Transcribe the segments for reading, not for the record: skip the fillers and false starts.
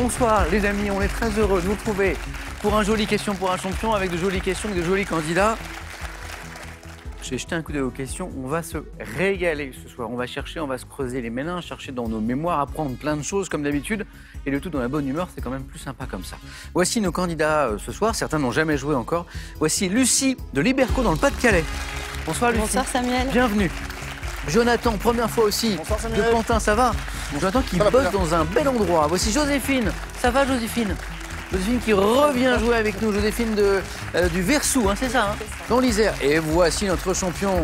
Bonsoir les amis, on est très heureux de vous retrouver pour un joli question pour un champion avec de jolies questions et de jolis candidats. J'ai jeté un coup d'œil aux questions, on va se régaler ce soir. On va chercher, on va se creuser les méninges, chercher dans nos mémoires, apprendre plein de choses comme d'habitude. Et le tout dans la bonne humeur, c'est quand même plus sympa comme ça. Voici nos candidats ce soir, certains n'ont jamais joué encore. Voici Lucie de Liberco dans le Pas-de-Calais. Bonsoir Lucie. Bonsoir Samuel. Bienvenue. Jonathan, première fois aussi, de Pantin, ça va? Jonathan qui bosse dans un bel endroit. Voici Joséphine. Ça va Joséphine? Joséphine qui revient jouer avec nous. Joséphine du Versou, hein, c'est ça, hein, dans l'Isère. Et voici notre champion,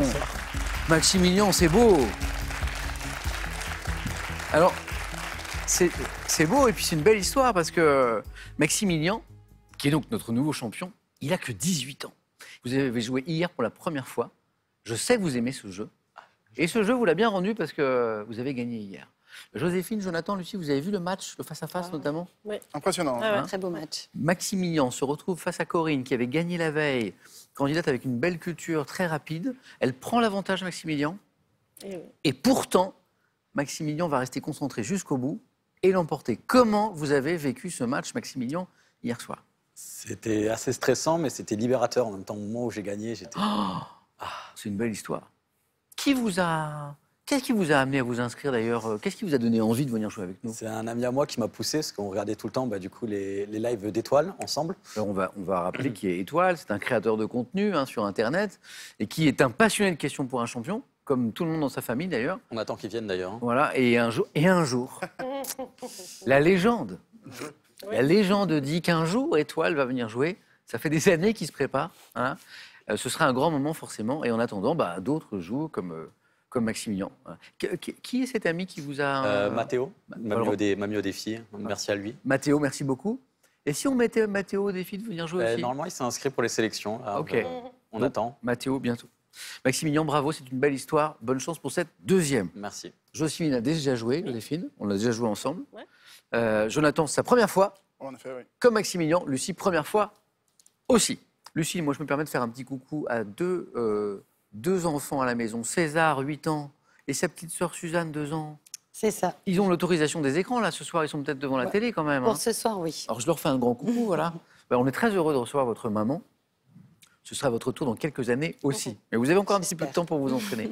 Maximilien, c'est beau. Alors, c'est beau et puis c'est une belle histoire parce que Maximilien, qui est donc notre nouveau champion, il a que 18 ans. Vous avez joué hier pour la première fois. Je sais que vous aimez ce jeu. Et ce jeu, vous l'a bien rendu parce que vous avez gagné hier. Joséphine, Jonathan, Lucie, vous avez vu le match, le face-à-face notamment? Oui. Impressionnant. Ah ouais, très beau match. Maximilien se retrouve face à Corinne, qui avait gagné la veille, candidate avec une belle culture très rapide. Elle prend l'avantage, Maximilien. Oui. Et pourtant, Maximilien va rester concentré jusqu'au bout et l'emporter. Comment vous avez vécu ce match, Maximilien, hier soir? C'était assez stressant, mais c'était libérateur. En même temps, au moment où j'ai gagné, j'étais... C'est une belle histoire. Qu'est-ce qui vous a amené à vous inscrire d'ailleurs? Qu'est-ce qui vous a donné envie de venir jouer avec nous? C'est un ami à moi qui m'a poussé, parce qu'on regardait tout le temps du coup, les lives d'Étoile ensemble. Alors on va rappeler qui est Étoile, c'est un créateur de contenu sur Internet et qui est un passionné de questions pour un champion, comme tout le monde dans sa famille d'ailleurs. On attend qu'ils viennent d'ailleurs. Voilà, et un jour, la légende dit qu'un jour Étoile va venir jouer. Ça fait des années qu'il se prépare. Hein. Ce sera un grand moment forcément. Et en attendant, d'autres jouent comme Maximilien. Qui est cet ami qui vous a... Mathéo, m'a mis au défi. Merci à lui. Mathéo, merci beaucoup. Et si on mettait Mathéo au défi de venir jouer aussi? Normalement, il s'est inscrit pour les sélections. Là, ok. On Donc, attend. Mathéo, bientôt. Maximilien, bravo, c'est une belle histoire. Bonne chance pour cette deuxième. Merci. Joséphine a déjà joué, Joséphine. On a déjà joué ensemble. Ouais. Jonathan, c'est sa première fois. En effet, oui. Comme Maximilien. Lucie, première fois aussi. Lucie, moi, je me permets de faire un petit coucou à deux enfants à la maison. César, 8 ans, et sa petite sœur Suzanne, 2 ans. C'est ça. Ils ont l'autorisation des écrans, là, ce soir. Ils sont peut-être devant la télé, quand même. Pour ce soir, oui. Alors, je leur fais un grand coucou, voilà. On est très heureux de recevoir votre maman. Ce sera votre tour dans quelques années aussi. Mais vous avez encore un petit peu de temps pour vous entraîner.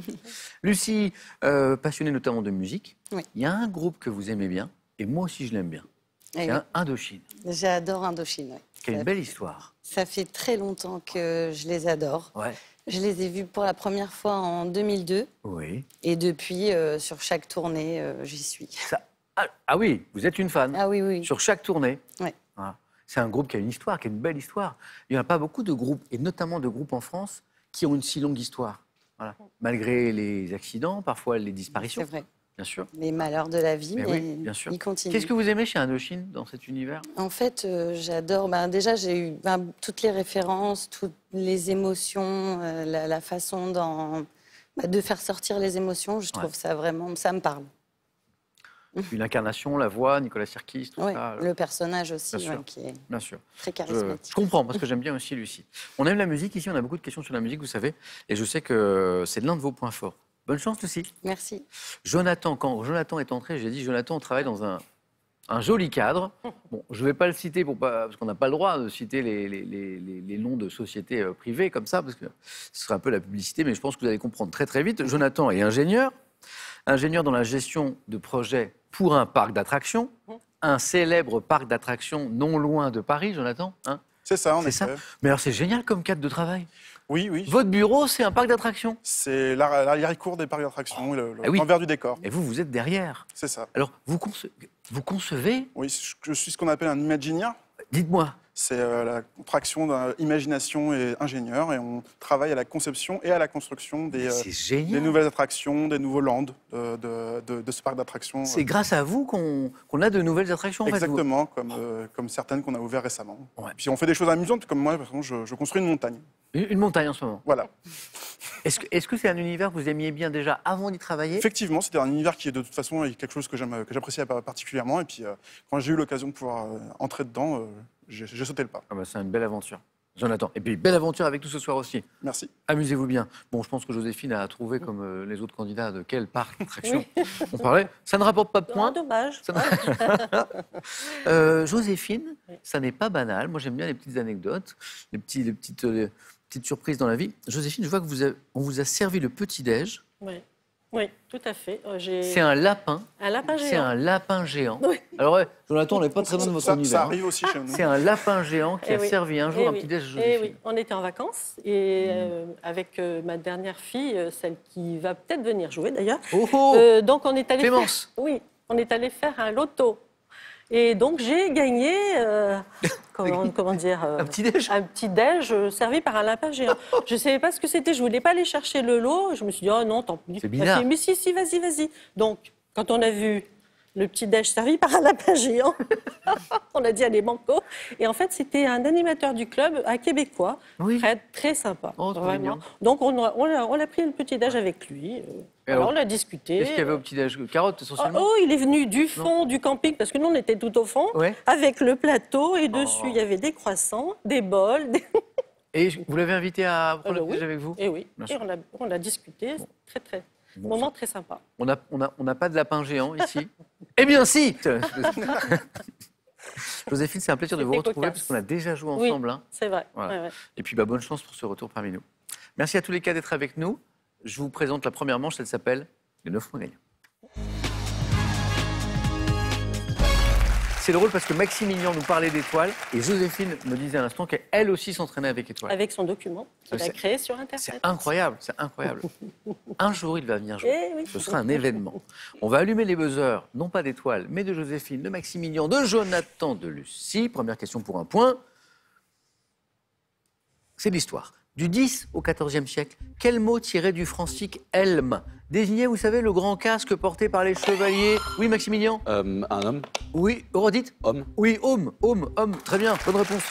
Lucie, passionnée notamment de musique. Oui. Il y a un groupe que vous aimez bien, et moi aussi, je l'aime bien. Eh C'est oui. Indochine. J'adore Indochine. Oui. Quelle une belle histoire. Ça fait très longtemps que je les adore. Ouais. Je les ai vus pour la première fois en 2002. Oui. Et depuis, sur chaque tournée, j'y suis. Ah oui, vous êtes une fan. Ah oui, oui. Sur chaque tournée. Ouais. Voilà. C'est un groupe qui a une histoire, qui a une belle histoire. Il n'y a pas beaucoup de groupes, et notamment de groupes en France, qui ont une si longue histoire. Voilà. Malgré les accidents, parfois les disparitions. C'est vrai. Bien sûr. Les malheurs de la vie, mais oui, bien sûr. ils continuent. Qu'est-ce que vous aimez chez Indochine dans cet univers? En fait, j'adore. Déjà, j'ai eu toutes les références, toutes les émotions, la façon de faire sortir les émotions. Je trouve ça vraiment, ça me parle. Puis l'incarnation, la voix, Nicolas Sirkis, tout ça. Le personnage aussi, Bien sûr. qui est Bien sûr. très charismatique. Je comprends, parce que j'aime bien aussi Lucie. On aime la musique ici, on a beaucoup de questions sur la musique, vous savez, et je sais que c'est l'un de vos points forts. Bonne chance, Lucie. Merci. Jonathan, quand Jonathan est entré, j'ai dit, Jonathan, on travaille dans un joli cadre. Bon, je ne vais pas le citer parce qu'on n'a pas le droit de citer les noms de sociétés privées comme ça, parce que ce serait un peu la publicité, mais je pense que vous allez comprendre très très vite. Jonathan est ingénieur dans la gestion de projets pour un parc d'attractions, un célèbre parc d'attractions non loin de Paris, Jonathan. Hein, c'est ça, en effet. Ça. Mais alors c'est génial comme cadre de travail. Oui, oui. Votre bureau, c'est un parc d'attractions? C'est l'arrière-cour des parcs d'attractions, oui. l'envers du décor. Et vous êtes derrière. C'est ça. Alors, vous concevez? Oui, je suis ce qu'on appelle un Imagineer. Dites-moi. C'est la contraction d'imagination et ingénieur, et on travaille à la conception et à la construction des nouvelles attractions, des nouveaux lands de ce parc d'attractions. C'est grâce à vous qu'on a de nouvelles attractions. Exactement, comme certaines qu'on a ouvertes récemment. Ouais. Puis on fait des choses amusantes, comme moi, par exemple, je construis une montagne. Une montagne en ce moment. Voilà. Est-ce que c'est un univers que vous aimiez bien déjà avant d'y travailler? Effectivement, c'était un univers qui, de toute façon, est quelque chose que j'appréciais particulièrement. Et puis, quand j'ai eu l'occasion de pouvoir entrer dedans, j'ai sauté le pas. C'est une belle aventure. Jonathan. Et puis, belle aventure avec nous ce soir aussi. Merci. Amusez-vous bien. Bon, je pense que Joséphine a trouvé, comme les autres candidats, de quel parc d'attraction on parlait. Ça ne rapporte pas de points. Dommage. Joséphine, ça n'est pas banal. Moi, j'aime bien les petites anecdotes, les petites surprises dans la vie. Joséphine, je vois que on vous a servi le petit-déj. Oui, tout à fait. C'est un lapin. Un lapin géant. C'est un lapin géant. Oui. Alors, Jonathan, on n'est pas très loin de votre univers. Ça arrive aussi chez nous. C'est un lapin géant qui a servi un jour un petit-déj à Joséphine. Oui, on était en vacances et avec ma dernière fille, celle qui va peut-être venir jouer d'ailleurs. Donc on est allé Clémence. on est allé faire un loto. Et donc j'ai gagné, comment dire, un petit-déj servi par un lapin géant. Je ne savais pas ce que c'était, je ne voulais pas aller chercher le lot. Je me suis dit, oh non, tant pis. C'est bizarre. Mais si, vas-y. Donc, quand on a vu le petit-déj servi par un lapin géant, on a dit, allez, banco. Et en fait, c'était un animateur du club, un Québécois, très sympa. Vraiment. Donc, on a pris le petit-déj avec lui. Alors, on a discuté. Qu'est-ce qu'il y avait au petit-déj? Carottes, essentiellement? Il est venu du fond du camping, parce que nous, on était tout au fond, avec le plateau, et dessus, il y avait des croissants, des bols. Et vous l'avez invité à prendre le petit-déj avec vous? Et oui, et on a discuté, très moment très sympa. On n'a pas de lapin géant ici? Eh bien, si. Joséphine, c'est un plaisir de vous retrouver, parce qu'on a déjà joué ensemble. Oui, c'est vrai. Voilà. Et puis, bonne chance pour ce retour parmi nous. Merci à tous les cas d'être avec nous. Je vous présente la première manche, elle s'appelle les 9 points gagnants. C'est drôle parce que Maximilien nous parlait d'étoiles et Joséphine me disait à l'instant qu'elle aussi s'entraînait avec étoiles. Avec son document qu'il a créé sur Internet. C'est incroyable, c'est incroyable. Un jour, il va venir jouer. Ce sera un événement. On va allumer les buzzers, non pas d'étoiles, mais de Joséphine, de Maximilien, de Jonathan, de Lucie. Première question pour un point. C'est l'histoire. Du 10 au 14e siècle, quel mot tiré du francique helm désignait, vous savez, le grand casque porté par les chevaliers? Oui, Maximilien? Un homme. Oui, redite? Homme. Oui, homme. Très bien, bonne réponse.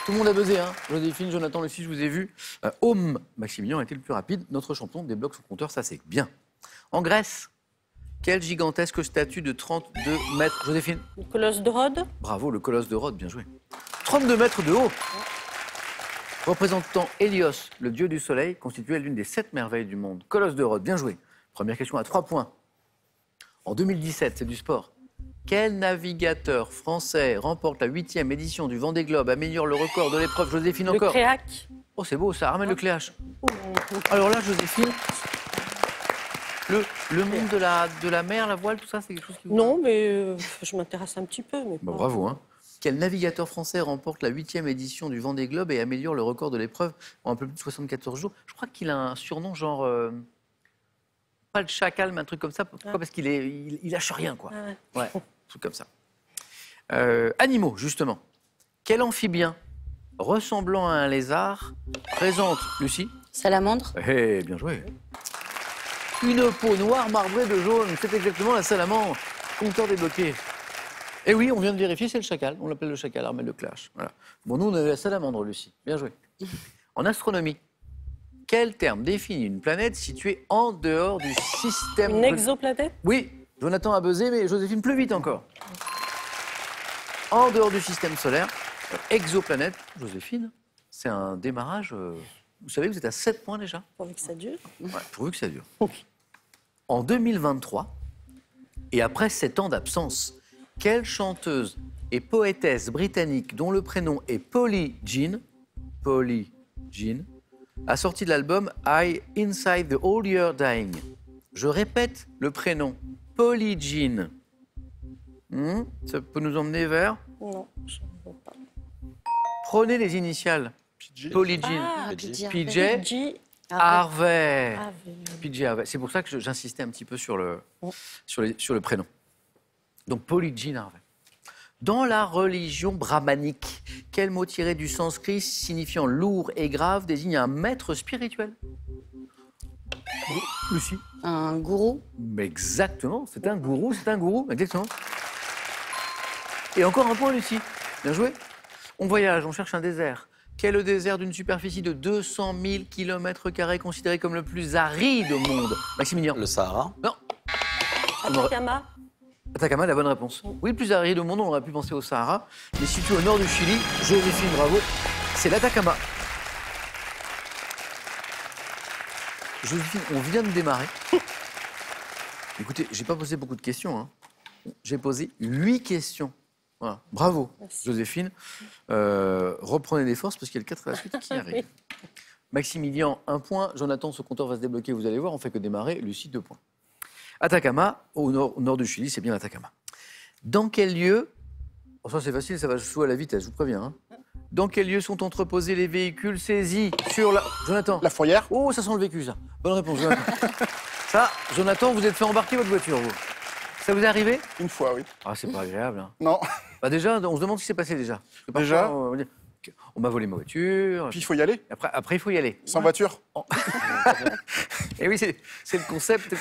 Tout le monde a buzzé, hein. Joséphine, Jonathan, Lucie, je vous ai vu. Homme, Maximilien a été le plus rapide. Notre champion débloque son compteur, ça c'est bien. En Grèce, quelle gigantesque statue de 32 mètres? Joséphine? Le colosse de Rhodes. Bravo, le colosse de Rhodes, bien joué. 32 mètres de haut. Représentant Hélios, le dieu du soleil, constituait l'une des 7 merveilles du monde. Colosse de Rhodes, bien joué. Première question à 3 points. En 2017, c'est du sport. Quel navigateur français remporte la 8e édition du Vendée Globe, améliore le record de l'épreuve? Joséphine, encore. Le Créac. Oh, c'est beau, ça ramène le Cléache. Alors là, Joséphine, le monde de la mer, la voile, tout ça, c'est quelque chose qui vous... Non, mais je m'intéresse un petit peu. Mais bravo, hein. Quel navigateur français remporte la 8e édition du Vendée Globe et améliore le record de l'épreuve en un peu plus de 74 jours? Je crois qu'il a un surnom genre... pas le chacal, mais un truc comme ça. Pourquoi? Parce qu'il lâche rien, quoi. Ouais, un truc comme ça. Animaux, justement. Quel amphibien ressemblant à un lézard présente, Lucie? Salamandre. Bien joué. Une peau noire marbrée de jaune, c'est exactement la salamandre. Compteur débloqué. Et oui, on vient de vérifier, c'est le chacal. On l'appelle le chacal, Armel Leclerc. Voilà. Bon, nous, on avait la salamandre, Lucie. Bien joué. En astronomie, quel terme définit une planète située en dehors du système... Une exoplanète? Oui, Jonathan a buzzé, mais Joséphine plus vite encore. En dehors du système solaire, exoplanète, Joséphine, c'est un démarrage... vous savez que vous êtes à 7 points déjà? Pourvu que ça dure. Ouais, pourvu que ça dure. En 2023, et après 7 ans d'absence, quelle chanteuse et poétesse britannique dont le prénom est Polly Jean a sorti de l'album I Inside the All Year Dying? Je répète le prénom, Polly Jean. Ça peut nous emmener vers? Non, je ne vois pas. Prenez les initiales. Polly Jean. PJ Harvey. PJ Harvey. C'est pour ça que j'insistais un petit peu sur le prénom. Donc, Polly Jean Harvey. Dans la religion brahmanique, quel mot tiré du sanskrit signifiant lourd et grave désigne un maître spirituel? Lucie? Un gourou. Mais exactement, c'est un gourou, exactement. Et encore un point, Lucie. Bien joué. On voyage, on cherche un désert. Quel est le désert d'une superficie de 200 000 km² considéré comme le plus aride au monde? Maximilien? Le Sahara. Non. Atacama. Atacama, la bonne réponse. Oui, le plus aride au monde, on aurait pu penser au Sahara, mais situé au nord du Chili, Joséphine, bravo, c'est l'Atacama. Joséphine, on vient de démarrer. Écoutez, j'ai pas posé beaucoup de questions, hein. J'ai posé 8 questions. Voilà. Bravo, merci. Joséphine. Reprenez des forces parce qu'il y a le 4 à la suite qui arrive. Maximilien, 1 point. Jonathan, ce compteur va se débloquer, vous allez voir, on fait que démarrer. Lucie, 2 points. Atacama, au nord du Chili, c'est bien l'Atacama. Dans quel lieu, oh, ça c'est facile, ça va jouer à la vitesse, je vous préviens. Hein. Dans quel lieu sont entreposés les véhicules saisis sur la... Jonathan. La fourrière. Oh, ça sent le vécu, ça. Bonne réponse, Jonathan. Ça, Jonathan, vous êtes fait embarquer votre voiture, vous. Ça vous est arrivé? Une fois, oui. Ah, c'est pas agréable. Hein. Non. Bah déjà, on se demande ce qui s'est passé déjà. Parfois, déjà on m'a volé ma voiture. Puis il faut y aller. Après, il faut y aller. Sans voiture. Oh. Et oui, c'est le concept,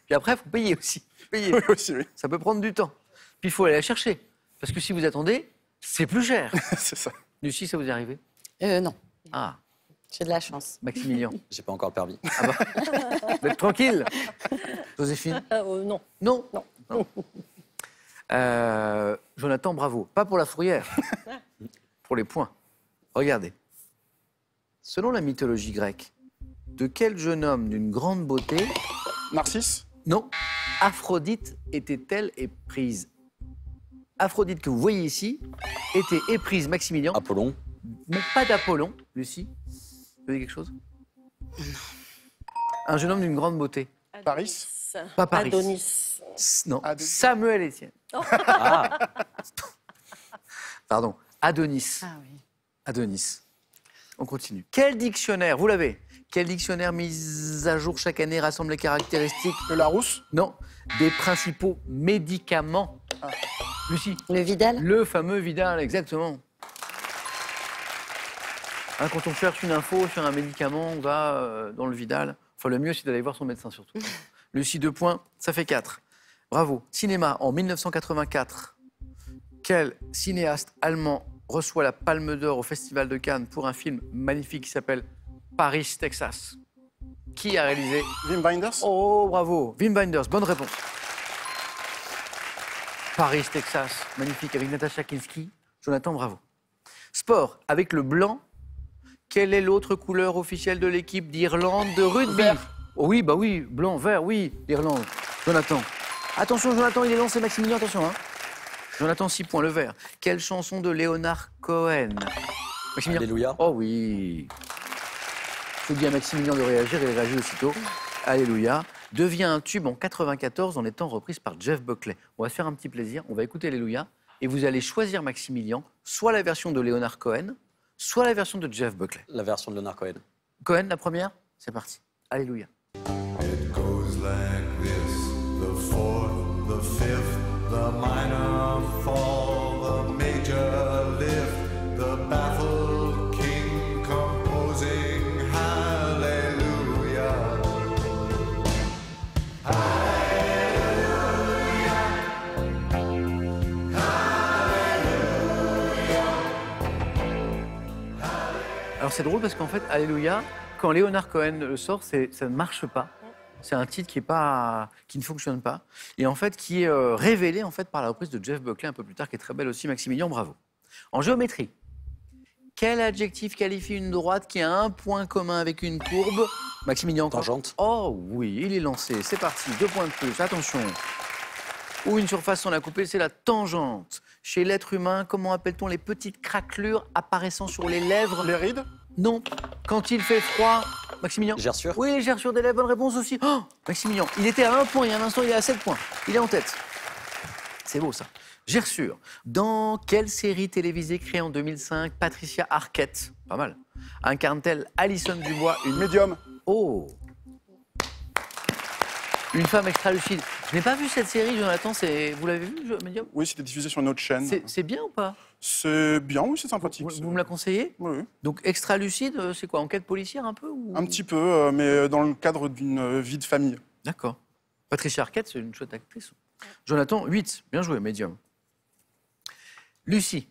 Puis après, il faut payer aussi. Oui, aussi, oui. Ça peut prendre du temps. Puis il faut aller la chercher. Parce que si vous attendez, c'est plus cher. C'est ça. Lucie, ça vous est arrivé? Non. Ah. J'ai de la chance. Maximilien. J'ai pas encore le permis. Ah bah. Vous êtes tranquille. Joséphine. Non. Non. Non. Jonathan, bravo. Pas pour la fourrière. Pour les points. Regardez. Selon la mythologie grecque, de quel jeune homme d'une grande beauté... Narcisse? Non. Aphrodite était-elle éprise? Aphrodite que vous voyez ici était éprise, Maximilien. Apollon? Non, pas d'Apollon. Lucie, vous avez quelque chose? Un jeune homme d'une grande beauté. Paris? Pas Paris. Adonis. Non. Adonis. Samuel Etienne. Oh. Ah. Pardon. Adonis. Ah oui. Adonis. On continue. Quel dictionnaire, vous l'avez? Quel dictionnaire mis à jour chaque année rassemble les caractéristiques? Le Larousse? Non. Des principaux médicaments. Ah. Lucie? Le Vidal? Le fameux Vidal, exactement. Hein, quand on cherche une info sur un médicament, on va dans le Vidal. Enfin, le mieux, c'est d'aller voir son médecin, surtout. Lucie, 2 points, ça fait 4. Bravo. Cinéma, en 1984, quel cinéaste allemand reçoit la Palme d'Or au Festival de Cannes pour un film magnifique qui s'appelle Paris, Texas? Qui a réalisé? Wim Wenders? Oh, bravo. Wim Wenders, bonne réponse. Paris, Texas, magnifique, avec Natasha Kinski. Jonathan, bravo. Sport, avec le blanc, quelle est l'autre couleur officielle de l'équipe d'Irlande de rugby? Vert. Oh oui, bah oui, blanc, vert, oui, l'Irlande. Jonathan. Attention, Jonathan, il est lancé, Maximilien, attention. Hein. Jonathan, 6 points, le vert. Quelle chanson de Leonard Cohen? Maximilien. Alléluia. Oh oui. Je dis à Maximilien de réagir, il réagit aussitôt. Alléluia. Devient un tube en 94 en étant reprise par Jeff Buckley. On va se faire un petit plaisir, on va écouter Alléluia. Et vous allez choisir, Maximilien, soit la version de Leonard Cohen, soit la version de Jeff Buckley. La version de Leonard Cohen. Cohen, la première? C'est parti. Alléluia. It goes like this, the fourth, the fifth, the minor fall, the major lift, the baffled king composing hallelujah. Alors c'est drôle parce qu'en fait, Alléluia, quand Leonard Cohen le sort, ça ne marche pas. C'est un titre qui ne fonctionne pas. Et en fait, qui est révélé en fait, par la reprise de Jeff Buckley un peu plus tard, qui est très belle aussi. Maximilien, bravo. En géométrie, quel adjectif qualifie une droite qui a un point commun avec une courbe? Maximilien, encore. Tangente. Oh oui, il est lancé. C'est parti. 2 points de plus. Attention. Où une surface sans la couper, c'est la tangente. Chez l'être humain, comment appelle-t-on les petites craquelures apparaissant sur les lèvres? Les rides? Non. Quand il fait froid, Maximilien? Gerçure. Oui, gerçure des lèvres, bonne réponse aussi. Oh, Maximilien, il était à 1 point, il y a un instant, il est à 7 points. Il est en tête. C'est beau, ça. Gerçure. Dans quelle série télévisée créée en 2005, Patricia Arquette, pas mal, incarne-t-elle Alison Dubois, une... Médium? Oh! Une femme extra-lucide. Je n'ai pas vu cette série, Jonathan. Vous l'avez vu, Medium? Oui, c'était diffusé sur une autre chaîne. C'est bien ou pas? C'est bien, oui, c'est sympathique. Vous me la conseillez? Oui. Donc, extra-lucide, c'est quoi? Enquête policière un peu ou... Un petit peu, mais dans le cadre d'une vie de famille. D'accord. Patricia Arquette, c'est une chouette actrice. Jonathan, 8. Bien joué, Medium. Lucie,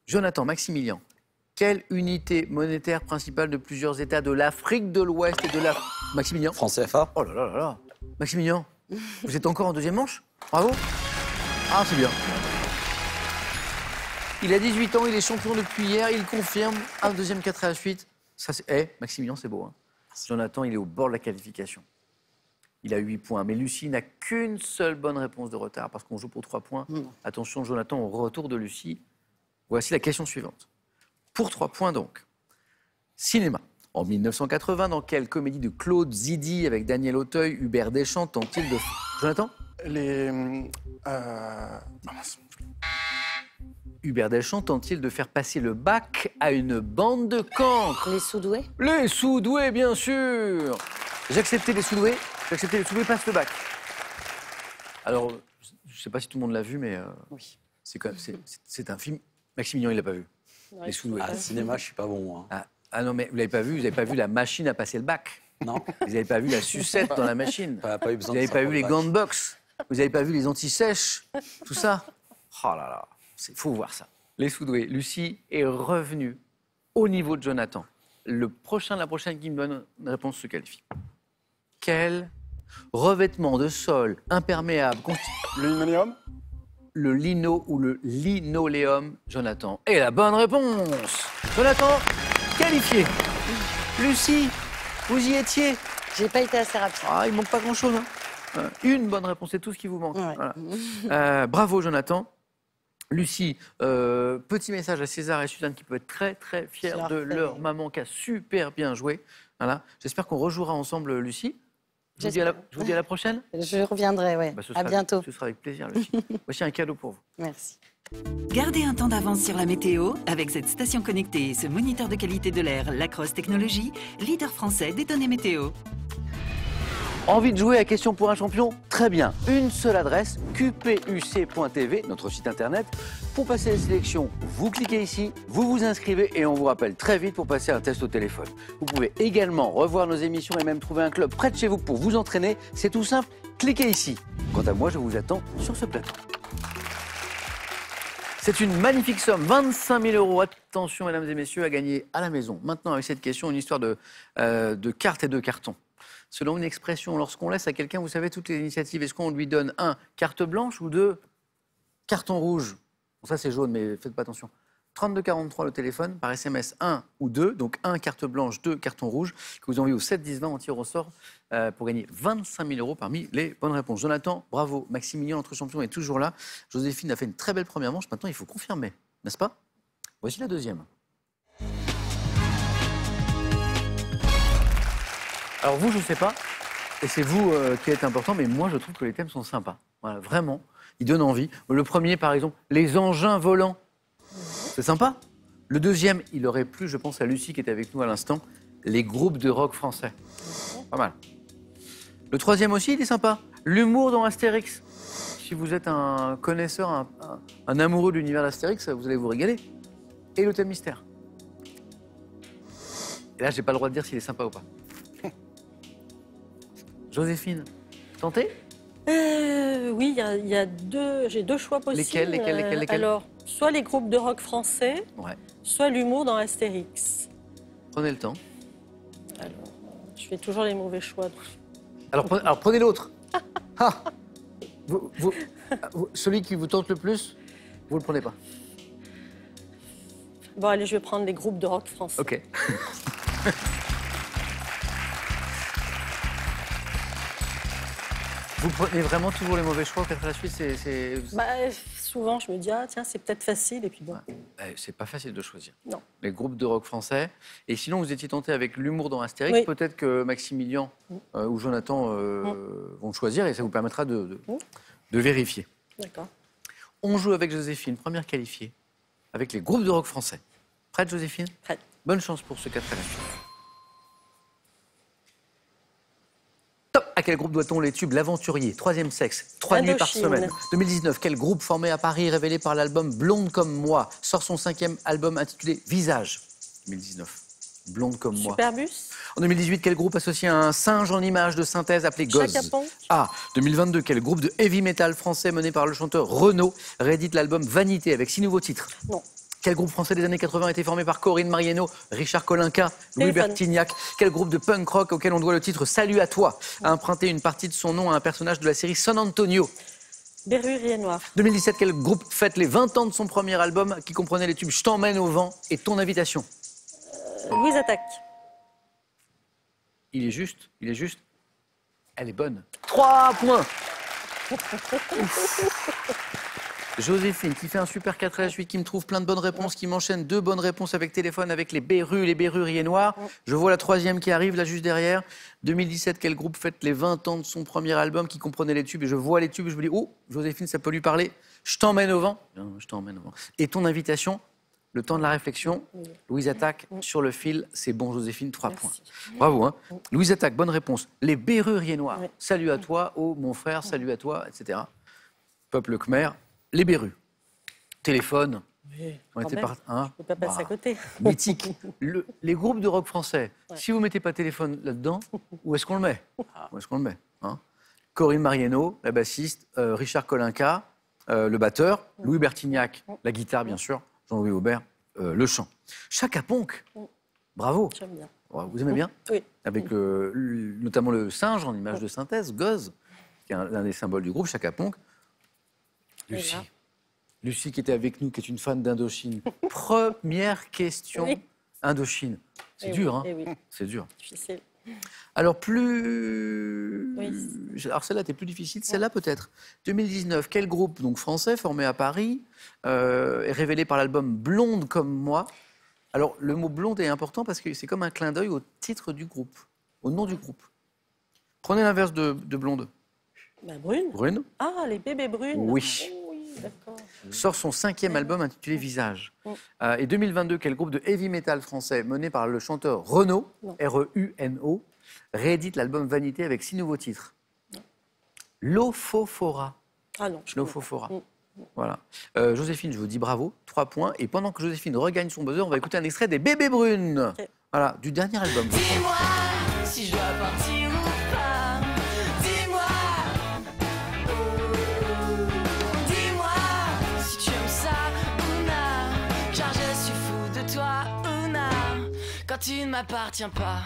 Jonathan, Maximilien. Quelle unité monétaire principale de plusieurs États de l'Afrique de l'Ouest et de la... Maximilien? France CFA. Oh là là là là. Maximilien, vous êtes encore en deuxième manche? Bravo. Ah, c'est bien. Il a 18 ans, il est champion depuis hier, il confirme un deuxième 4 à la suite. Ça, Maximilien, c'est beau. Hein. Jonathan, il est au bord de la qualification. Il a 8 points, mais Lucie n'a qu'une seule bonne réponse de retard parce qu'on joue pour 3 points. Attention, Jonathan, au retour de Lucie. Voici la question suivante. Pour 3 points donc. Cinéma. En 1980, dans quelle comédie de Claude Zidi avec Daniel Auteuil, Hubert Deschamps tente-t-il de... Jonathan ? Hubert Deschamps tente-t-il de faire passer le bac à une bande de cancres? Les Soudoués? Les Soudoués, bien sûr. J'ai accepté les Soudoués. Passe le bac. Alors, je ne sais pas si tout le monde l'a vu, mais oui. C'est un film. Maximilien, il l'a pas vu. Ouais, les Soudoués. Ah, cinéma, je suis pas bon. Hein. Ah non, mais vous l'avez pas vu. Vous n'avez pas vu la machine à passer le bac. Non. Vous n'avez pas vu la sucette dans la machine. Pas eu besoin Vous n'avez pas vu les gants de boxe. Vous n'avez pas vu les anti-sèches. Tout ça. Oh là là. Il faut voir ça. Les Soudoués. Lucie est revenue au niveau de Jonathan. La prochaine qui me donne une réponse se qualifie. Quel revêtement de sol imperméable Le linoléum? Le lino ou le linoléum, Jonathan. Et la bonne réponse. Jonathan, qualifié. Lucie, vous y étiez? J'ai pas été assez rapide. Ah, il manque pas grand-chose. Hein. Une bonne réponse, c'est tout ce qui vous manque. Ouais. Voilà. Bravo, Jonathan. Lucie, petit message à César et Suzanne qui peuvent être très très fiers de leur maman qui a super bien joué. Voilà. J'espère qu'on rejouera ensemble, Lucie. Je vous dis à la prochaine. Je reviendrai, oui. À bientôt. Ce sera avec plaisir, Lucie. Voici un cadeau pour vous. Merci. Gardez un temps d'avance sur la météo avec cette station connectée et ce moniteur de qualité de l'air Lacrosse Technologies, leader français des données météo. Envie de jouer à Question pour un champion? Très bien. Une seule adresse, qpuc.tv, notre site internet. Pour passer les sélections, vous cliquez ici, vous vous inscrivez et on vous rappelle très vite pour passer un test au téléphone. Vous pouvez également revoir nos émissions et même trouver un club près de chez vous pour vous entraîner. C'est tout simple, cliquez ici. Quant à moi, je vous attends sur ce plateau. C'est une magnifique somme, 25 000 €. Attention, mesdames et messieurs, à gagner à la maison. Maintenant, avec cette question, une histoire de cartes et de cartons. Selon une expression, lorsqu'on laisse à quelqu'un, vous savez, toutes les initiatives, est-ce qu'on lui donne 1, carte blanche ou 2, carton rouge? Bon, ça, c'est jaune, mais faites pas attention. 3243 le téléphone, par SMS 1 ou 2, donc 1 carte blanche, 2 carton rouge, que vous envoyez au 7 10 20, on tire au sort pour gagner 25 000 € parmi les bonnes réponses. Jonathan, bravo. Maximilien, notre champion, est toujours là. Joséphine a fait une très belle première manche. Maintenant, il faut confirmer, n'est-ce pas? Voici la deuxième. Alors vous, je ne sais pas, et c'est vous qui êtes important, mais moi, je trouve que les thèmes sont sympas. Voilà, vraiment, ils donnent envie. Le premier, par exemple, les engins volants. C'est sympa. Le deuxième, il aurait plu, je pense à Lucie qui était avec nous à l'instant, les groupes de rock français. Pas mal. Le troisième aussi, il est sympa. L'humour dans Astérix. Si vous êtes un connaisseur, un amoureux de l'univers d'Astérix, vous allez vous régaler. Et le thème mystère. Et là, j'ai pas le droit de dire s'il est sympa ou pas. Joséphine, tentez? Oui, j'ai deux choix possibles. Lesquels Alors, soit les groupes de rock français, soit l'humour dans Astérix. Prenez le temps. Alors, je fais toujours les mauvais choix. Alors prenez l'autre. Ah, celui qui vous tente le plus, vous ne le prenez pas. Bon, allez, je vais prendre les groupes de rock français. Ok. Vous prenez vraiment toujours les mauvais choix à la suite, souvent, je me dis, tiens, c'est peut-être facile, et puis bon. C'est pas facile de choisir. Non. Les groupes de rock français. Et sinon, vous étiez tenté avec l'humour dans Astérix. Oui. Peut-être que Maximilien ou Jonathan vont choisir, et ça vous permettra de vérifier. D'accord. On joue avec Joséphine, première qualifiée, avec les groupes de rock français. Prête, Joséphine? Prête. Bonne chance pour ce 4 à la suite. Top. À quel groupe doit-on les tubes L'Aventurier, Troisième Sexe, 3 nuits par semaine? 2019, quel groupe formé à Paris, révélé par l'album Blonde comme moi, sort son 5e album intitulé Visage? 2019, Blonde comme moi. Superbus. En 2018, quel groupe associé à un singe en image de synthèse appelé Goz? Ah, 2022, quel groupe de heavy metal français mené par le chanteur Renaud réédite l'album Vanité avec 6 nouveaux titres? Non. Quel groupe français des années 80 a été formé par Corinne Mariano, Richard Kolinka, Louis Bertignac? Quel groupe de punk rock auquel on doit le titre Salut à toi a emprunté une partie de son nom à un personnage de la série San Antonio? Beru, Rien Noir. 2017, quel groupe fête les 20 ans de son premier album qui comprenait les tubes Je t'emmène au vent et Ton invitation? Louise Attaque. Il est juste, il est juste. Elle est bonne. 3 points. Joséphine qui fait un super 4H8, qui me trouve plein de bonnes réponses, qui m'enchaîne 2 bonnes réponses avec téléphone, avec les Beru Rien Noir. Je vois la 3e qui arrive là juste derrière. 2017, quel groupe fête les 20 ans de son premier album qui comprenait les tubes? Et je vois les tubes et je me dis, oh, Joséphine, ça peut lui parler. Je t'emmène au vent. Je t'emmène au vent. Et Ton invitation? Le temps de la réflexion. Louise Attaque sur le fil. C'est bon, Joséphine, 3 points. Bravo. Hein. Louise Attaque, bonne réponse. Les Beru Rien Noir. Salut à toi, oh mon frère, salut à toi, etc. Peuple khmer. Les Beru. Téléphone. Oui, on était hein, je ne peux pas passer à côté. Mythique. Les groupes de rock français, si vous ne mettez pas téléphone là-dedans, où est-ce qu'on le met? Où est-ce qu'on le met, hein? Corinne Mariano, la bassiste, Richard Kolinka, le batteur, Louis Bertignac, la guitare bien sûr, Jean-Louis Aubert, le chant. Chaka Ponk, bravo. J'aime bien. Vous aimez bien? Oui. Avec notamment le singe en image de synthèse, Goz, qui est l'un des symboles du groupe, Chaka Ponk. Lucie. Lucie qui était avec nous, qui est une fan d'Indochine. Première question, Indochine. C'est dur, hein? C'est dur. Difficile. Alors, Alors, celle-là était plus difficile, celle-là peut-être. 2019, quel groupe donc français formé à Paris est révélé par l'album Blonde comme moi? Alors, le mot blonde est important parce que c'est comme un clin d'œil au titre du groupe, au nom du groupe. Prenez l'inverse de blonde. Brune. Brune. Ah, les bébés brunes. Oui. D'accord. Sort son 5e album intitulé Visage. Et 2022, quel groupe de heavy metal français mené par le chanteur Renaud, R-E-U-N-O, réédite l'album Vanité avec 6 nouveaux titres? L'Ophophora. Ah non. L'Ophophora. Voilà. Joséphine, je vous dis bravo, 3 points. Et pendant que Joséphine regagne son buzzer, on va écouter un extrait des Bébés Brunes. Okay. Voilà, du dernier album. Dis-moi si je dois partir ou pas. Dis-moi. Dis-moi si tu aimes ça ou non. Car je suis fou de toi ou non. Quand tu ne m'appartiens pas.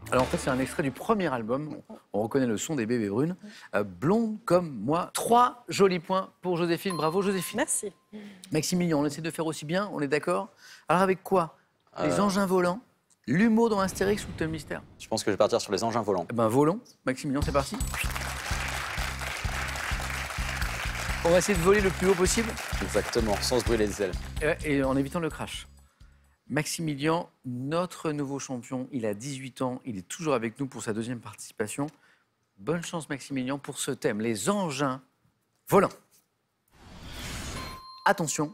Alors en fait, c'est un extrait du premier album. On reconnaît le son des Bébés Brunes. Blonde comme moi. 3 jolis points pour Joséphine. Bravo Joséphine. Merci. Maximilien, on essaie de faire aussi bien, on est d'accord? Alors avec quoi? Les engins volants, l'humour dans Astérix ou le mystère? Je pense que je vais partir sur les engins volants. Eh ben volons. Maximilien, c'est parti. On va essayer de voler le plus haut possible. Exactement, sans se brûler les ailes. Et en évitant le crash. Maximilien, notre nouveau champion, il a 18 ans, il est toujours avec nous pour sa 2e participation. Bonne chance Maximilien pour ce thème, les engins volants. Attention,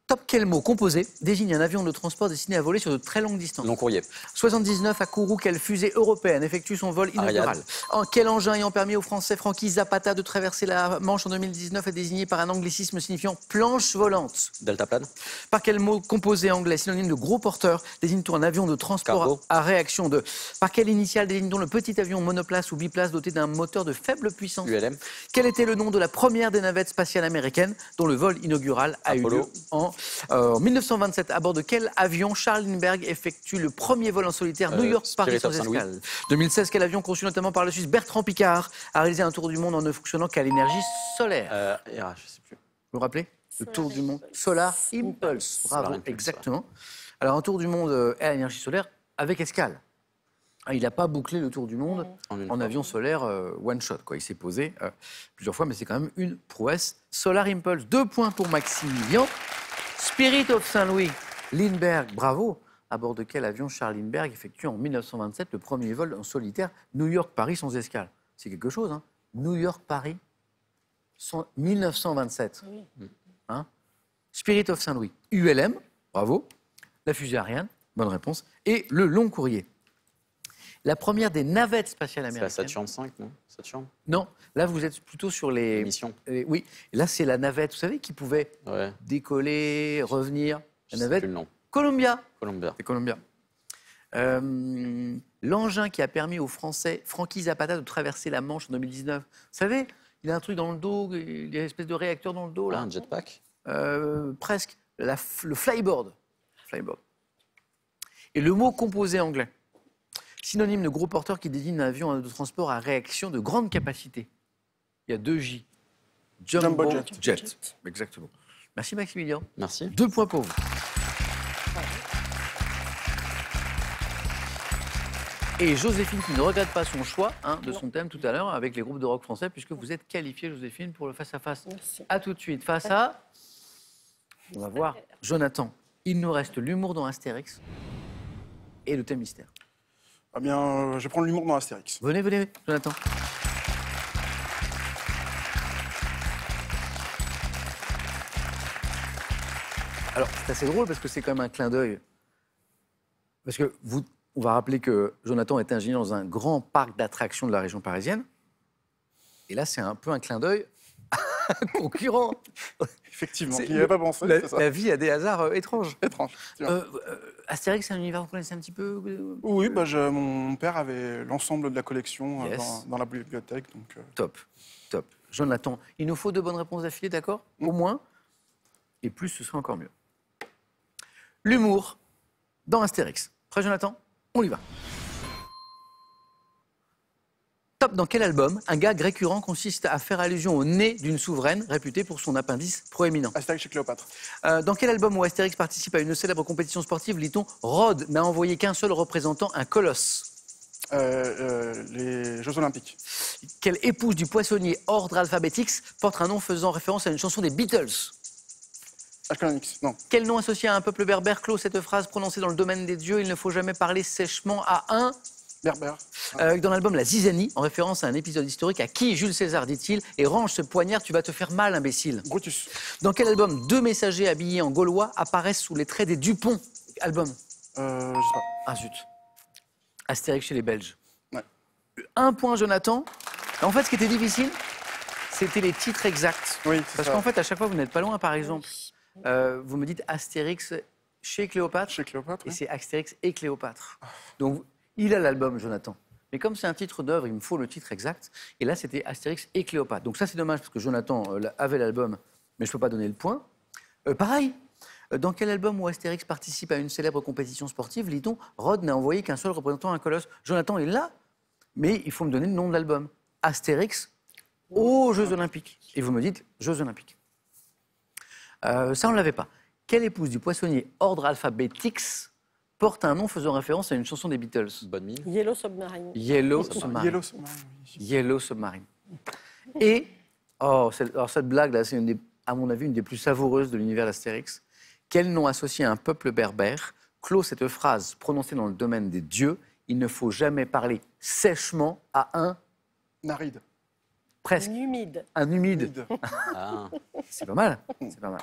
top quel mot composé désigne un avion de transport destiné à voler sur de très longues distances? Long courrier. 79 à Kourou, quelle fusée européenne effectue son vol inaugural? En quel engin ayant permis au Français Francky Zapata de traverser la Manche en 2019 est désigné par un anglicisme signifiant planche volante? Deltaplane. Par quel mot composé anglais synonyme de gros porteur désigne-t-on un avion de transport à réaction de? Par quelle initiale désigne-t-on le petit avion monoplace ou biplace doté d'un moteur de faible puissance? ULM. Quel était le nom de la première des navettes spatiales américaines dont le vol inaugural a eu lieu en 1927, à bord de quel avion Charles Lindbergh effectue le premier vol en solitaire New York-Paris sans escale? 2016, quel avion conçu notamment par le Suisse Bertrand Piccard a réalisé un tour du monde en ne fonctionnant qu'à l'énergie solaire? Je sais plus. Vous vous rappelez? Le tour du monde Solar Impulse. Bravo, exactement. Alors un tour du monde à l'énergie solaire avec escale. Il n'a pas bouclé le tour du monde en avion solaire one shot. Il s'est posé plusieurs fois, mais c'est quand même une prouesse. Solar Impulse, 2 points pour Maximilien. Spirit of Saint-Louis, Lindbergh, bravo. À bord de quel avion Charles Lindbergh effectue en 1927 le premier vol en solitaire New York-Paris sans escale? C'est quelque chose, hein? New York-Paris, 1927. Hein? Spirit of Saint-Louis, ULM, bravo. La fusée Ariane, bonne réponse. Et le long courrier. La première des navettes spatiales américaines. C'est la Saturn 5, non? Saturn? Non, là vous êtes plutôt sur les missions. Oui, là c'est la navette, vous savez, qui pouvait décoller, revenir. La navette. Plus le nom. Columbia. C'est Columbia. L'engin qui a permis aux Français Francky Zapata de traverser la Manche en 2019. Vous savez, il a un truc dans le dos, il y a une espèce de réacteur dans le dos là. Un jetpack. Presque. Le flyboard. Et le mot composé anglais. Synonyme de gros porteur qui désigne un avion de transport à réaction de grande capacité. Il y a 2 J. Jumbo Jet. Exactement. Merci Maximilien. Merci. 2 points pour vous. Et Joséphine qui ne regrette pas son choix de son thème tout à l'heure avec les groupes de rock français puisque vous êtes qualifiée Joséphine pour le face-à-face. Merci. A tout de suite. Face à... On va voir. Jonathan, il nous reste l'humour dans Astérix et le thème mystère. Eh bien, je vais prendre l'humour dans Astérix. Venez, Jonathan. Alors, c'est assez drôle parce que c'est quand même un clin d'œil. Parce que on va rappeler que Jonathan est ingénieur dans un grand parc d'attractions de la région parisienne. Et là, c'est un peu un clin d'œil à un concurrent. Effectivement, je n'y avais pas pensé. La vie a des hasards étranges. Étrange. Astérix, c'est un univers que vous connaissez un petit peu Oui, mon père avait l'ensemble de la collection dans la bibliothèque. Donc, Top. Jonathan, il nous faut 2 bonnes réponses d'affilée, d'accord? Au moins. Et plus, ce serait encore mieux. L'humour dans Astérix. Prêt, Jonathan? On y va. Top, dans quel album un gag récurrent consiste à faire allusion au nez d'une souveraine réputée pour son appendice proéminent? Astérix chez Cléopâtre. Dans quel album où Astérix participe à une célèbre compétition sportive, lit-on Rhodes n'a envoyé qu'un seul représentant, un colosse? Les Jeux Olympiques. Quelle épouse du poissonnier ordre alphabétix porte un nom faisant référence à une chanson des Beatles? H. Non. Quel nom associé à un peuple berbère clôt cette phrase prononcée dans le domaine des dieux? Il ne faut jamais parler sèchement à un... Berbère. Dans l'album La Zizanie, en référence à un épisode historique, à qui Jules César dit-il? Et range ce poignard, tu vas te faire mal, imbécile. Brutus. Dans quel album 2 messagers habillés en gaulois apparaissent sous les traits des Dupont? Album. Je sais pas. Ah zut. Astérix chez les Belges. Ouais. 1 point, Jonathan. En fait, ce qui était difficile, c'était les titres exacts. Oui, parce qu'en fait, à chaque fois, vous n'êtes pas loin. Par exemple, vous me dites Astérix chez Cléopâtre. Chez Cléopâtre, et oui. c'est Astérix et Cléopâtre. Donc, il a l'album, Jonathan. Mais comme c'est un titre d'œuvre, il me faut le titre exact. Et là, c'était Astérix et Cléopâtre. Donc ça, c'est dommage parce que Jonathan avait l'album, mais je ne peux pas donner le point. Pareil. Dans quel album où Astérix participe à une célèbre compétition sportive, lit-on Rhodes n'a envoyé qu'un seul représentant, un colosse? Jonathan est là, mais il faut me donner le nom de l'album. Astérix aux Jeux Olympiques. Et vous me dites Jeux Olympiques. Ça, on ne l'avait pas. Quelle épouse du poissonnier ordre alphabétix porte un nom faisant référence à une chanson des Beatles? Bonne mine. Yellow Submarine. Yellow Submarine. Yellow Submarine, oui. Yellow Submarine. Et, alors cette blague-là, c'est à mon avis une des plus savoureuses de l'univers d'Astérix. Quel nom associé à un peuple berbère clôt cette phrase prononcée dans le domaine des dieux? Il ne faut jamais parler sèchement à un... Naride. Presque. Un humide. Un humide. Ah. C'est pas mal. C'est pas mal.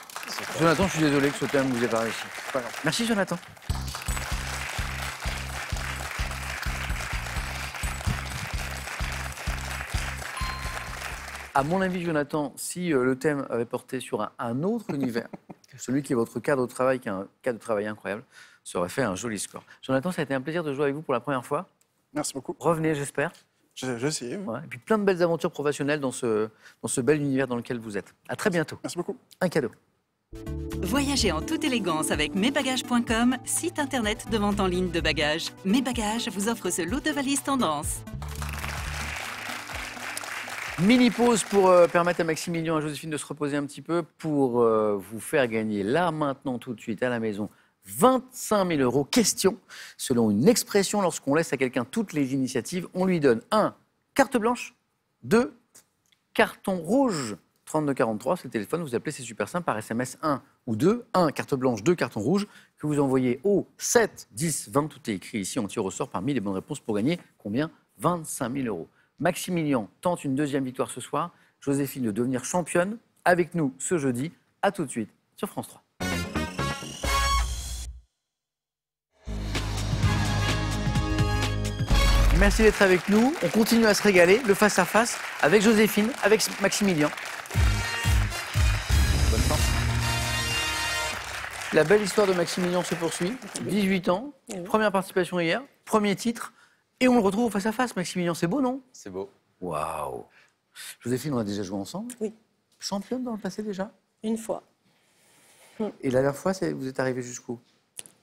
Jonathan, je suis désolé que ce thème vous ait pas réussi. Merci, Jonathan. À mon avis, Jonathan, si le thème avait porté sur un autre univers, celui qui est votre cadre de travail, qui est un cadre de travail incroyable, ça aurait fait un joli score. Jonathan, ça a été un plaisir de jouer avec vous pour la première fois. Merci beaucoup. Revenez, j'espère. J'ai essayé. Oui. Ouais, et puis plein de belles aventures professionnelles dans ce bel univers dans lequel vous êtes. À très bientôt. Merci beaucoup. Un cadeau. Voyagez en toute élégance avec mesbagages.com, site internet de vente en ligne de bagages. Mes Bagages vous offre ce lot de valises tendance. Mini pause pour permettre à Maximilien et à Joséphine de se reposer un petit peu pour vous faire gagner là, maintenant, tout de suite, à la maison, 25 000 €. Question, selon une expression, lorsqu'on laisse à quelqu'un toutes les initiatives, on lui donne 1. Carte blanche, 2. Carton rouge. 3243, c'est le téléphone, vous appelez, c'est super simple, par SMS 1 ou 2. 1, carte blanche, 2, carton rouge, que vous envoyez au 7 10 20. Tout est écrit ici, on tire au sort parmi les bonnes réponses pour gagner combien? 25 000 €. Maximilien tente une deuxième victoire ce soir. Joséphine de devenir championne avec nous ce jeudi. À tout de suite sur France 3. Merci d'être avec nous. On continue à se régaler, le face-à-face, avec Joséphine, avec Maximilien. Bonne chance. La belle histoire de Maximilien se poursuit. 18 ans, première participation hier, premier titre. Et on le retrouve au face-à-face, Maximilien. C'est beau, non? C'est beau. Waouh! Joséphine, on a déjà joué ensemble? Oui. Championne dans le passé déjà? Une fois. Et la dernière fois, vous êtes arrivé jusqu'où?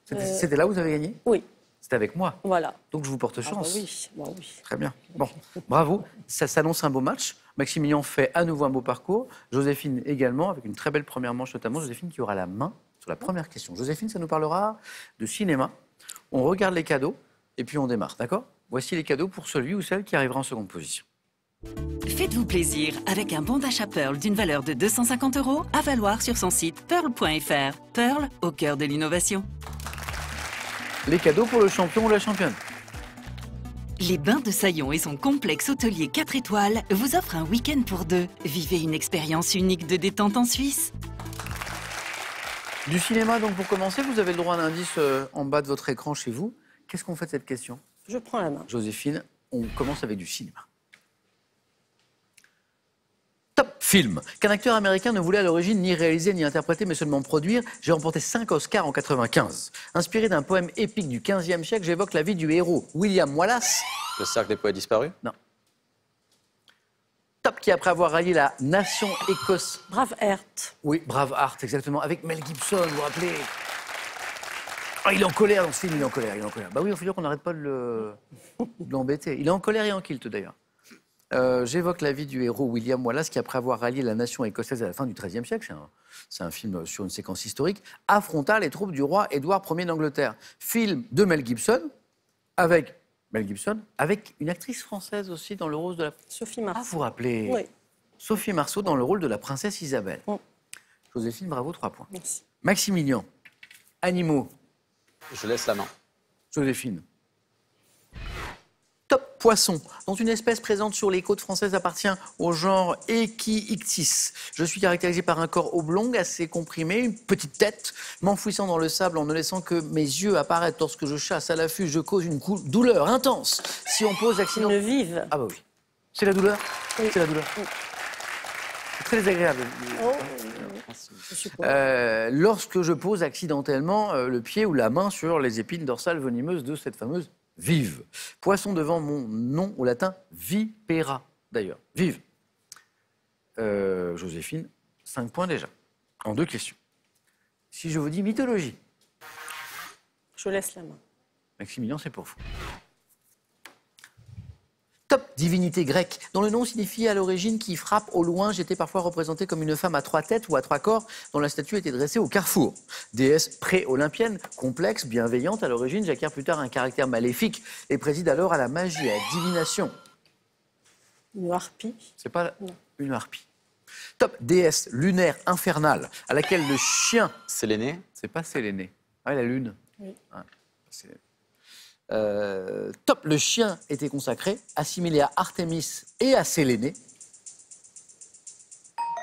C'était là où vous avez gagné? Oui. C'est avec moi. Voilà. Donc je vous porte chance. Bah oui. Très bien. Bon, bravo. Ça s'annonce un beau match. Maximilien fait à nouveau un beau parcours. Joséphine également, avec une très belle première manche notamment. Joséphine qui aura la main sur la première question. Joséphine, ça nous parlera de cinéma. On regarde les cadeaux et puis on démarre, d'accord? Voici les cadeaux pour celui ou celle qui arrivera en seconde position. Faites-vous plaisir avec un bon d'achat Pearl d'une valeur de 250 € à valoir sur son site pearl.fr. Pearl, au cœur de l'innovation. Les cadeaux pour le champion ou la championne. Les Bains de Saillon et son complexe hôtelier 4 étoiles vous offrent un week-end pour deux. Vivez une expérience unique de détente en Suisse. Du cinéma, donc pour commencer, vous avez le droit à un indice en bas de votre écran chez vous. Qu'est-ce qu'on fait de cette question? Je prends la main. Joséphine, on commence avec du cinéma. Top film qu'un acteur américain ne voulait à l'origine ni réaliser ni interpréter, mais seulement produire. J'ai remporté 5 Oscars en 95. Inspiré d'un poème épique du XVe siècle, j'évoque la vie du héros William Wallace. Le cercle des poètes disparus? Non. Top qui, après avoir rallié la nation écosse... Braveheart. Oui, Braveheart, exactement. Avec Mel Gibson, vous vous rappelez? Ah, il est en colère dans ce film, il est en colère, il est en colère. Bah oui, il faut dire qu'on n'arrête pas de l'embêter. Il est en colère et en kilt, d'ailleurs. J'évoque la vie du héros William Wallace qui, après avoir rallié la nation écossaise à la fin du XIIIe siècle, c'est un film sur une séquence historique, affronta les troupes du roi Édouard Ier d'Angleterre. Film de Mel Gibson, avec une actrice française aussi dans le rôle de la... Sophie Marceau. Ah, vous vous rappelez? Oui. Sophie Marceau dans le rôle de la princesse Isabelle. Joséphine, bravo, 3 points. Merci. Maximilien, animaux. Je laisse la main. Joséphine. Top poisson, dont une espèce présente sur les côtes françaises appartient au genre Echiictis. Je suis caractérisé par un corps oblong, assez comprimé, une petite tête, m'enfouissant dans le sable en ne laissant que mes yeux apparaître lorsque je chasse à l'affût. Je cause une douleur intense. Si on pose accident... Une vive. Ah bah oui. C'est la douleur? Oui. C'est la douleur. Oui. C'est très désagréable. Lorsque je pose accidentellement le pied ou la main sur les épines dorsales venimeuses de cette fameuse vive. Poisson devant mon nom au latin vipera, d'ailleurs. Vive. Joséphine, 5 points déjà, en 2 questions. Si je vous dis mythologie. Je laisse la main. Maximilien, c'est pour vous. Top, divinité grecque, dont le nom signifie à l'origine qui frappe au loin. J'étais parfois représentée comme une femme à 3 têtes ou à 3 corps, dont la statue était dressée au carrefour. Déesse pré-olympienne, complexe, bienveillante à l'origine, j'acquiert plus tard un caractère maléfique et préside alors à la magie, à la divination. Une harpie? C'est pas une harpie. Top, déesse lunaire infernale, à laquelle le chien... Sélénée? C'est pas Sélénée. Ah, la lune. Oui. Ouais, top, le chien était consacré, assimilé à Artémis et à Sélénée.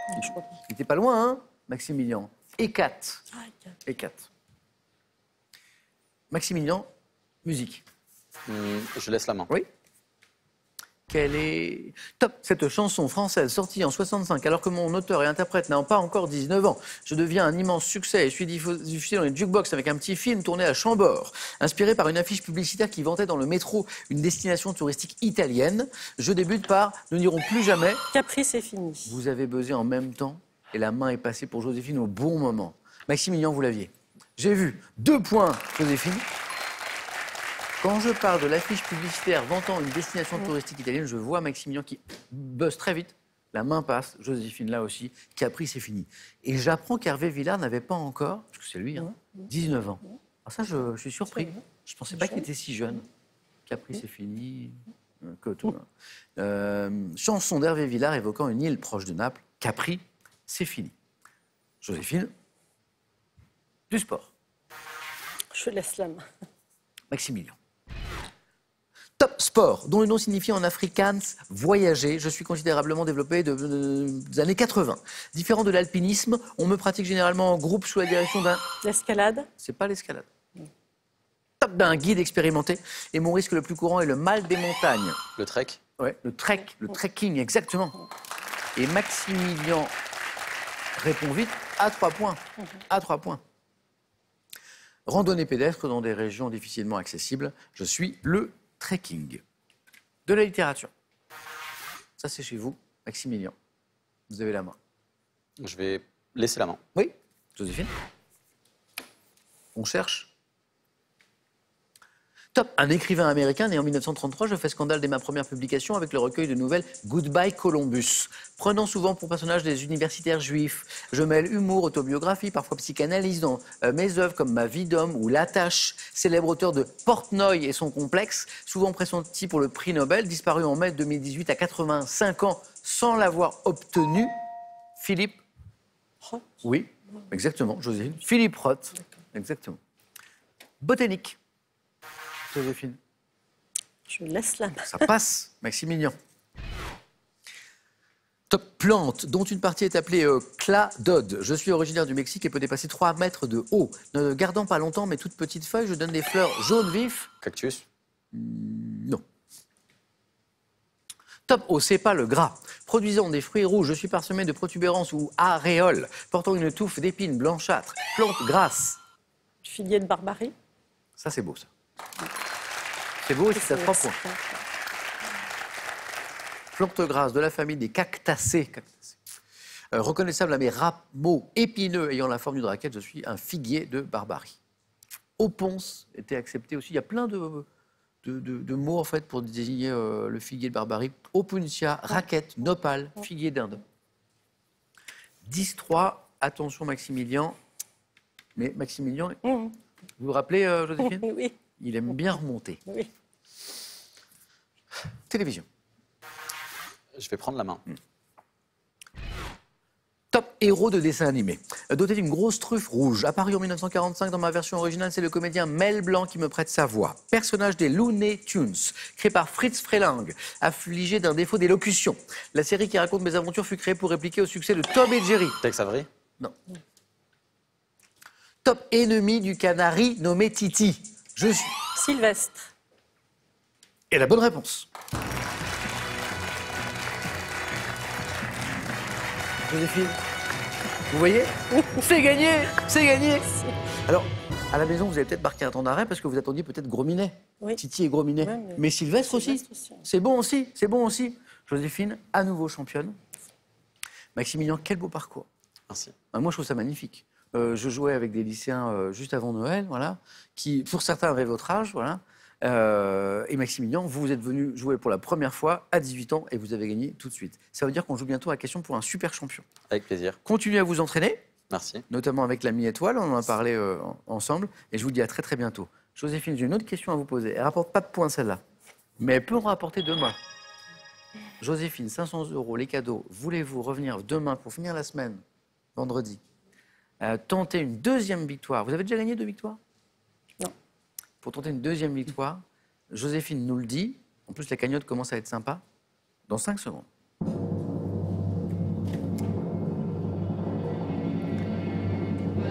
Il n'était pas loin, hein, Maximilien. Hécate. Hécate. Maximilien, musique. Je laisse la main. Oui. Quelle est... Top, cette chanson française sortie en 65, alors que mon auteur et interprète n'a pas encore 19 ans. Je deviens un immense succès et suis diffusé dans les jukebox avec un petit film tourné à Chambord. Inspiré par une affiche publicitaire qui vantait dans le métro une destination touristique italienne. Je débute par « Nous n'irons plus jamais ». Capri, c'est fini. Vous avez buzzé en même temps et la main est passée pour Joséphine au bon moment. Maximilien, vous l'aviez. J'ai vu 2 points, Joséphine. Quand je parle de l'affiche publicitaire vantant une destination touristique italienne, je vois Maximilien qui buzz très vite. La main passe, Joséphine là aussi, Capri, c'est fini. Et j'apprends qu'Hervé Villard n'avait pas encore, parce que c'est lui, 19 ans. Alors ça, je suis surpris. Je ne pensais pas qu'il était si jeune. Capri, c'est fini. Chanson d'Hervé Villard évoquant une île proche de Naples. Capri, c'est fini. Joséphine, du sport. Je laisse la main. Maximilien. Top sport, dont le nom signifie en afrikaans voyager. Je suis considérablement développé des années 80. Différent de l'alpinisme, on me pratique généralement en groupe sous la direction d'un... L'escalade? C'est pas l'escalade. Top d'un guide expérimenté. Et mon risque le plus courant est le mal des montagnes. Le trek? Ouais, le trekking, exactement. Et Maximilien répond vite à 3 points. À 3 points. Randonnée pédestre dans des régions difficilement accessibles. Je suis le trekking. De la littérature. Ça, c'est chez vous, Maximilien. Vous avez la main. Je vais laisser la main. Oui, Joséphine. On cherche. Top, un écrivain américain né en 1933, je fais scandale dès ma première publication avec le recueil de nouvelles Goodbye Columbus. Prenant souvent pour personnage des universitaires juifs, je mêle humour, autobiographie, parfois psychanalyse dans mes œuvres comme Ma vie d'homme ou La Tâche. Célèbre auteur de Portnoy et son complexe, souvent pressenti pour le prix Nobel, disparu en mai 2018 à 85 ans sans l'avoir obtenu. Philippe Roth. Oui, exactement, Joséphine. Philippe Roth, exactement. Botanique. Joséphine. Je laisse la main. Ça passe, Maximilien. Top, plante, dont une partie est appelée cladode. Je suis originaire du Mexique et peut dépasser 3 mètres de haut. Ne gardant pas longtemps mes toutes petites feuilles, je donne des fleurs jaunes vifs. Cactus. Non. Top, au sépale gras. Produisant des fruits rouges, je suis parsemé de protubérances ou aréoles, portant une touffe d'épines blanchâtres. Plante grasse. Figuier de Barbarie. Ça, c'est beau, ça. C'est beau et c'est à 3 points. Plante grasse de la famille des cactacées. Reconnaissable à mes rameaux épineux ayant la forme d'une raquette, je suis un figuier de Barbarie. Oponce était accepté aussi. Il y a plein de mots en fait pour désigner le figuier de Barbarie. Opuncia, raquette, nopal, figuier d'Inde. 10-3, attention Maximilien. Mais Maximilien, vous vous rappelez Joséphine? Oui. Il aime bien remonter. Oui. Télévision. Je vais prendre la main. Top héros de dessin animé. Doté d'une grosse truffe rouge, apparu en 1945 dans ma version originale, c'est le comédien Mel Blanc qui me prête sa voix. Personnage des Looney Tunes, créé par Fritz Freleng, affligé d'un défaut d'élocution. La série qui raconte mes aventures fut créée pour répliquer au succès de Tom et Jerry. Tex Avery. Non. Top ennemi du canari nommé Titi. Je suis... Sylvestre. Et la bonne réponse. Joséphine, vous voyez? C'est gagné, c'est gagné. Alors, à la maison, vous avez peut-être marqué un temps d'arrêt parce que vous attendiez peut-être Gros Minet. Oui. Titi et Gros Minet. Ouais, mais Sylvestre aussi. C'est bon aussi, c'est bon aussi. Joséphine, à nouveau championne. Maximilien, quel beau parcours. Merci. Moi, je trouve ça magnifique. Je jouais avec des lycéens juste avant Noël, voilà, qui, pour certains, avaient votre âge, voilà. Et Maximilien, vous êtes venu jouer pour la première fois à 18 ans et vous avez gagné tout de suite. Ça veut dire qu'on joue bientôt à la question pour un super champion. Avec plaisir. Continuez à vous entraîner. Merci. Notamment avec l'ami Étoile, on en a parlé ensemble. Et je vous dis à très très bientôt. Joséphine, j'ai une autre question à vous poser. Elle ne rapporte pas de points celle-là, mais elle peut en rapporter demain. Joséphine, 500 €, les cadeaux. Voulez-vous revenir demain pour finir la semaine, vendredi, tenter une deuxième victoire? Vous avez déjà gagné 2 victoires? Non. Pour tenter une deuxième victoire, Joséphine nous le dit. En plus, la cagnotte commence à être sympa. Dans 5 secondes.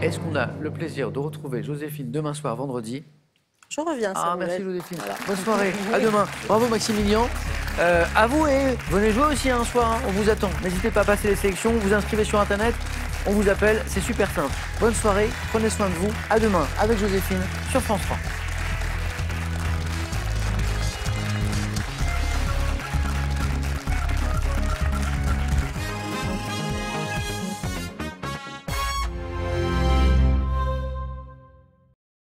Est-ce qu'on a le plaisir de retrouver Joséphine demain soir, vendredi? Je reviens. Ah, merci Joséphine. Voilà. Bonne soirée. À demain. Bravo Maximilien. À vous et venez jouer aussi un soir. Hein. On vous attend. N'hésitez pas à passer les sélections. Vous inscrivez sur Internet. On vous appelle. C'est super simple. Bonne soirée. Prenez soin de vous. À demain avec Joséphine sur France 3.